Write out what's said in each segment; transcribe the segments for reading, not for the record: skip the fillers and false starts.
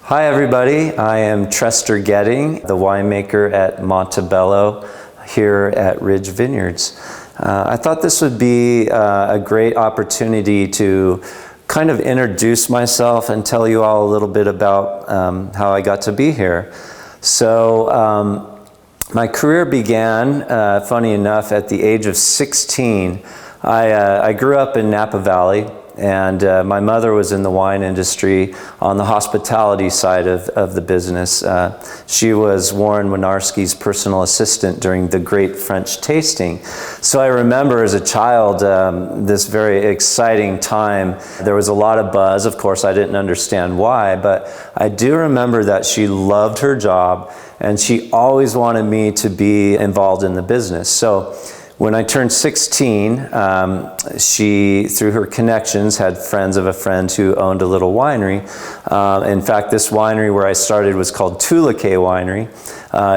Hi everybody, I am Trester Goetting, the winemaker at Monte Bello here at Ridge Vineyards. I thought this would be a great opportunity to kind of introduce myself and tell you all a little bit about how I got to be here. So my career began, funny enough, at the age of 16. I grew up in Napa Valley, and my mother was in the wine industry on the hospitality side of the business. She was Warren Winarski's personal assistant during the Great French Tasting. So I remember as a child this very exciting time. There was a lot of buzz. Of course, I didn't understand why, but I do remember that she loved her job and she always wanted me to be involved in the business. So when I turned 16, she, through her connections, had friends of a friend who owned a little winery. In fact, this winery where I started was called Toulouse Winery.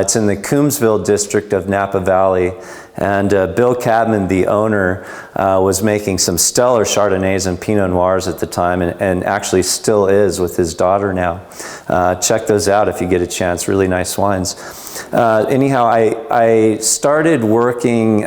It's in the Coombsville district of Napa Valley. And Bill Cadman, the owner, was making some stellar Chardonnays and Pinot Noirs at the time, and actually still is with his daughter now. Check those out if you get a chance, really nice wines. Anyhow, I started working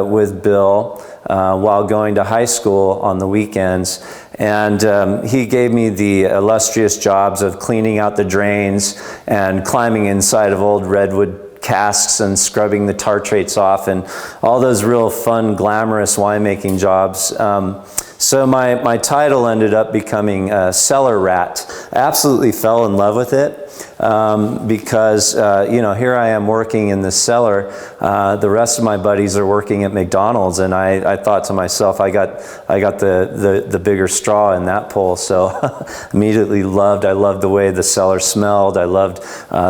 with Bill while going to high school on the weekends, and he gave me the illustrious jobs of cleaning out the drains and climbing inside of old redwood casks and scrubbing the tartrates off and all those real fun, glamorous winemaking jobs. So my title ended up becoming cellar rat. I absolutely fell in love with it because here I am working in the cellar. The rest of my buddies are working at McDonald's, and I thought to myself, I got the bigger straw in that pool. So immediately I loved the way the cellar smelled. I loved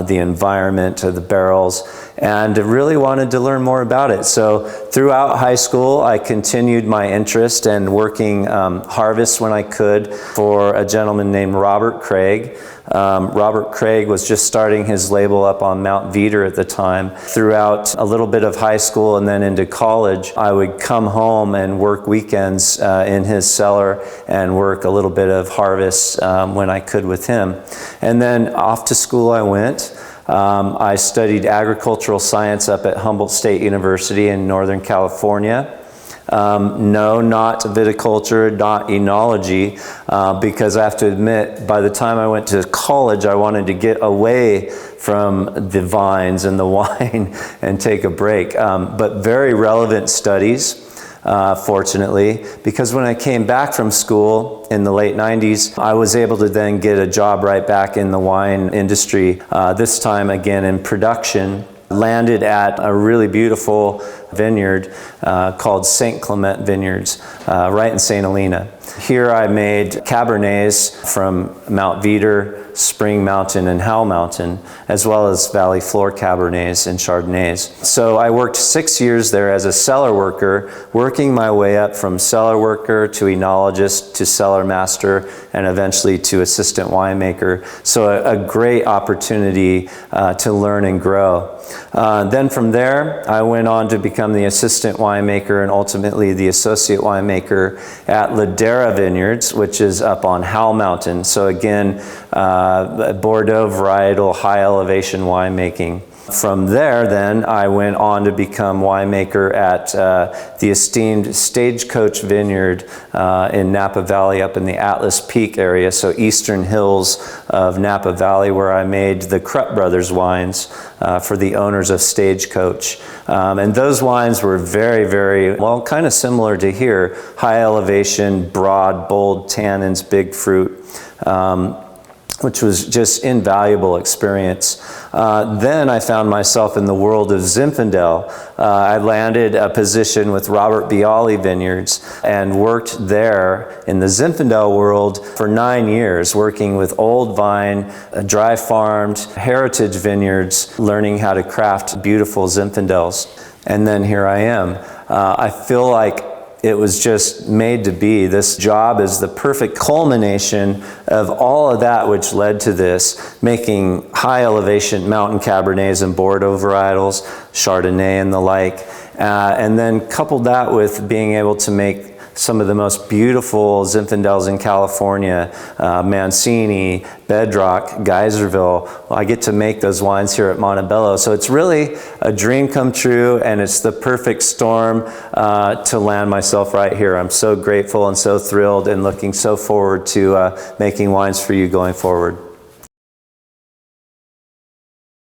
the environment, the barrels, and really wanted to learn more about it. So throughout high school, I continued my interest and working harvests when I could for a gentleman named Robert Craig. Robert Craig was just starting his label up on Mount Veeder at the time. Throughout a little bit of high school and then into college, I would come home and work weekends in his cellar and work a little bit of harvests when I could with him. And then off to school I went. I studied agricultural science up at Humboldt State University in Northern California. No, not viticulture, not enology, because I have to admit, by the time I went to college, I wanted to get away from the vines and the wine and take a break. But very relevant studies, fortunately, because when I came back from school in the late 90s, I was able to then get a job right back in the wine industry, this time again in production. Landed at a really beautiful vineyard called St. Clement Vineyards, right in St. Helena. Here I made Cabernets from Mount Veeder, Spring Mountain, and Howell Mountain, as well as Valley Floor Cabernets and Chardonnays. So I worked 6 years there as a cellar worker, working my way up from cellar worker to enologist to cellar master, and eventually to assistant winemaker. So a great opportunity to learn and grow. Then from there, I went on to become the assistant winemaker and ultimately the associate winemaker at Ladera Vineyards, which is up on Howell Mountain. So again, Bordeaux varietal high elevation winemaking. From there, then, I went on to become winemaker at the esteemed Stagecoach Vineyard in Napa Valley up in the Atlas Peak area, so eastern hills of Napa Valley, where I made the Krupp Brothers wines for the owners of Stagecoach. And those wines were very, very, well, kind of similar to here, high elevation, broad, bold tannins, big fruit. Which was just invaluable experience. Then I found myself in the world of Zinfandel. I landed a position with Robert Biale Vineyards and worked there in the Zinfandel world for 9 years, working with old vine, dry farmed, heritage vineyards, learning how to craft beautiful Zinfandels. And then here I am. I feel like it was just made to be. This job is the perfect culmination of all of that which led to this, making high elevation mountain Cabernets and Bordeaux varietals, Chardonnay and the like, and then coupled that with being able to make some of the most beautiful Zinfandels in California, Mancini, Bedrock, Geyserville. Well, I get to make those wines here at Monte Bello. So it's really a dream come true, and it's the perfect storm to land myself right here. I'm so grateful and so thrilled and looking so forward to making wines for you going forward.